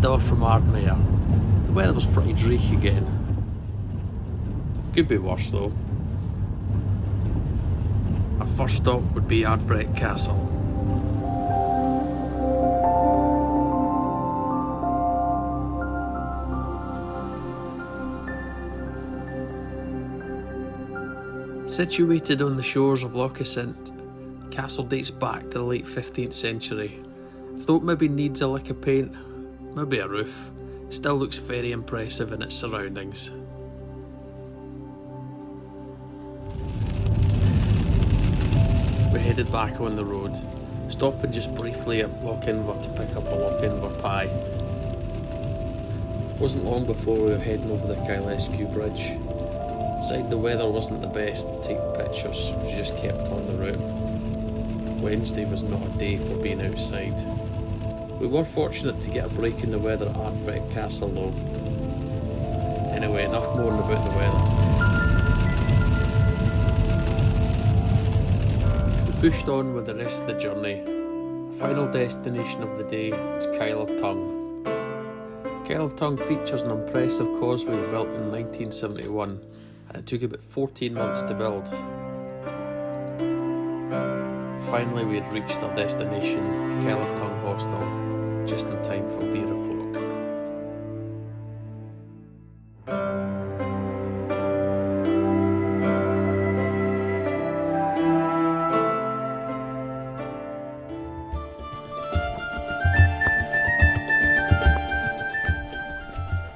headed off from Ardmere. The weather was pretty dreary again. Could be worse though. Our first stop would be Ardbreck Castle. Situated on the shores of Loch Assynt, the castle dates back to the late 15th century. Though it maybe needs a lick of paint, maybe a roof, it still looks very impressive in its surroundings. We headed back on the road, stopping just briefly at Loch Inver to pick up a Loch Inver pie. It wasn't long before we were heading over the Kylesque Bridge. Inside the weather wasn't the best to take pictures, so we just kept on the route. Wednesday was not a day for being outside. We were fortunate to get a break in the weather at Ardbreck Castle though. Anyway, enough moaning about the weather. We pushed on with the rest of the journey. The final destination of the day was Kyle of Tongue. Kyle of Tongue features an impressive causeway built in 1971. And it took about 14 months to build. Finally we had reached our destination, the Kyle of Tongue Hostel, just in time for beer o'clock.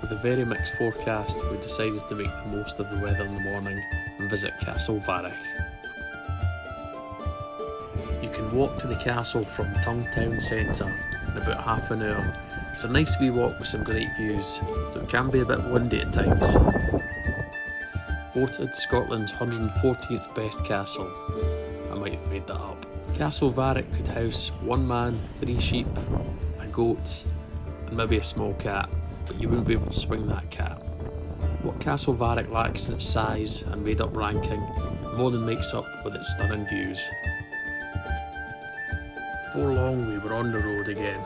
With a very mixed forecast, we decided to make the most of the weather in the morning and visit Castle Varich. You can walk to the castle from Tongue Town Centre in about half an hour. It's a nice wee walk with some great views, though it can be a bit windy at times. Voted Scotland's 114th best castle. I might have made that up. Castle Varich could house one man, 3 sheep, a goat, and maybe a small cat. But you wouldn't be able to swing that cat. What Castle Varich lacks in its size and made up ranking more than makes up with its stunning views. Before long we were on the road again.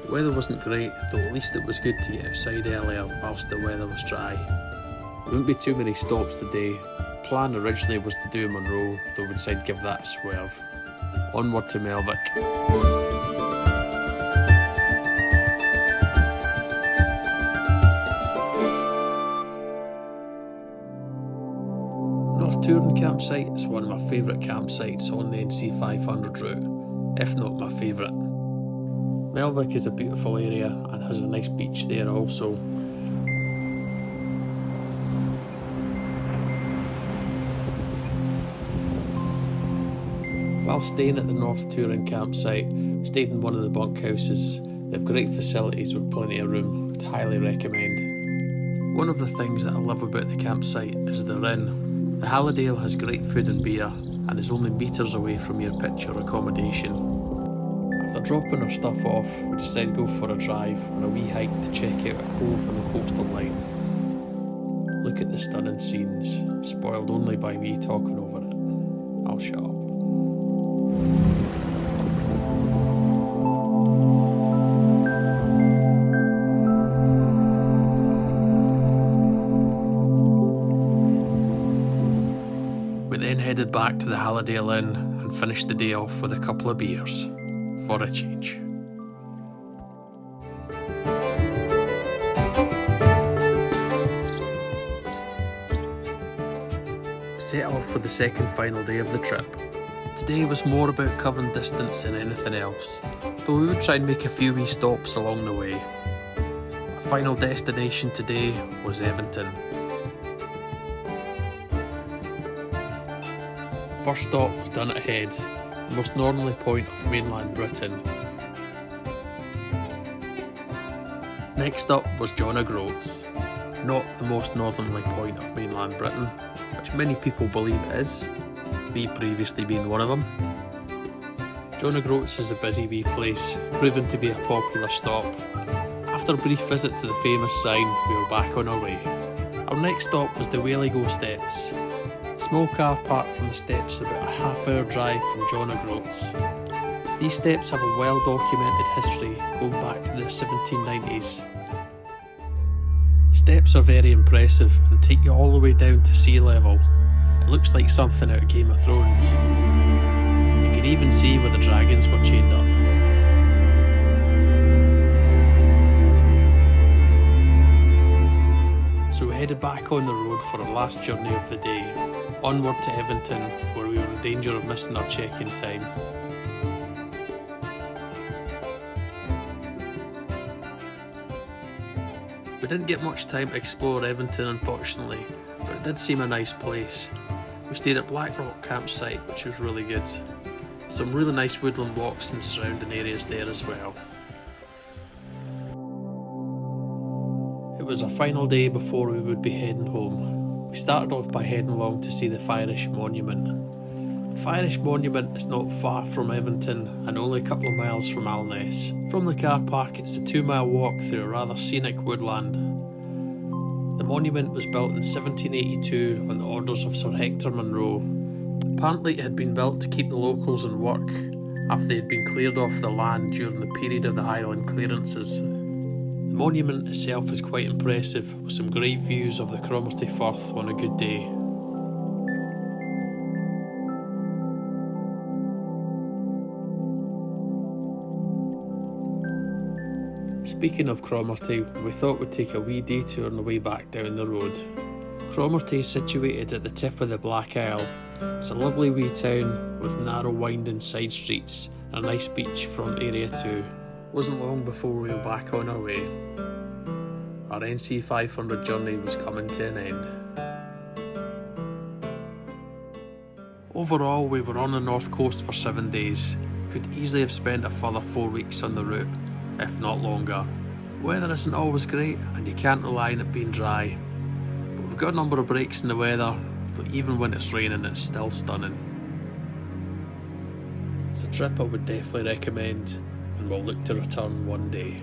The weather wasn't great, though at least it was good to get outside earlier whilst the weather was dry. There wouldn't be too many stops today. The plan originally was to do Monroe, though we decided to give that a swerve. Onward to Melvick. Touring campsite is one of my favourite campsites on the NC 500 route, if not my favourite. Melvick is a beautiful area and has a nice beach there also. While staying at the North Touring campsite, we stayed in one of the bunkhouses. They have great facilities with plenty of room, I'd highly recommend. One of the things that I love about the campsite is the inn. The Hallidale has great food and beer and is only metres away from your picture accommodation. After dropping our stuff off, we decided to go for a drive on a wee hike to check out a cove on the coastal line. Look at the stunning scenes, spoiled only by me talking over it. I'll shut up. Headed back to the Hallidale Inn and finished the day off with a couple of beers, for a change. Set off for the second final day of the trip. Today was more about covering distance than anything else, though we would try and make a few wee stops along the way. Our final destination today was Eventon. First stop was Dunnet Head, the most northerly point of mainland Britain. Next up was John O'Groats, not the most northerly point of mainland Britain, which many people believe it is, me previously being one of them. John O'Groats is a busy wee place, proven to be a popular stop. After a brief visit to the famous sign, we were back on our way. Our next stop was the Whaley-Go Steps. Small car park from the steps about a half-hour drive from John O'Groats. These steps have a well documented history going back to the 1790s. The steps are very impressive and take you all the way down to sea level. It looks like something out of Game of Thrones. You can even see where the dragons were chained up. So we headed back on the road for our last journey of the day, onward to Edmonton, where we were in danger of missing our check-in time. We didn't get much time to explore Edmonton, unfortunately, but it did seem a nice place. We stayed at Black Rock campsite, which was really good. Some really nice woodland walks in the surrounding areas there as well. It was our final day before we would be heading home. We started off by heading along to see the Irish Monument. The Irish Monument is not far from Edmonton and only a couple of miles from Alness. From the car park, it's a 2-mile walk through a rather scenic woodland. The monument was built in 1782 on the orders of Sir Hector Munro. Apparently it had been built to keep the locals in work after they had been cleared off the land during the period of the Highland clearances. The monument itself is quite impressive, with some great views of the Cromarty Firth on a good day. Speaking of Cromarty, we thought we'd take a wee detour on the way back down the road. Cromarty is situated at the tip of the Black Isle. It's a lovely wee town with narrow winding side streets and a nice beach front area too. Wasn't long before we were back on our way. Our NC 500 journey was coming to an end. Overall, we were on the north coast for 7 days. Could easily have spent a further 4 weeks on the route, if not longer. Weather isn't always great and you can't rely on it being dry, but we've got a number of breaks in the weather, so even when it's raining it's still stunning. It's a trip I would definitely recommend and will look to return one day.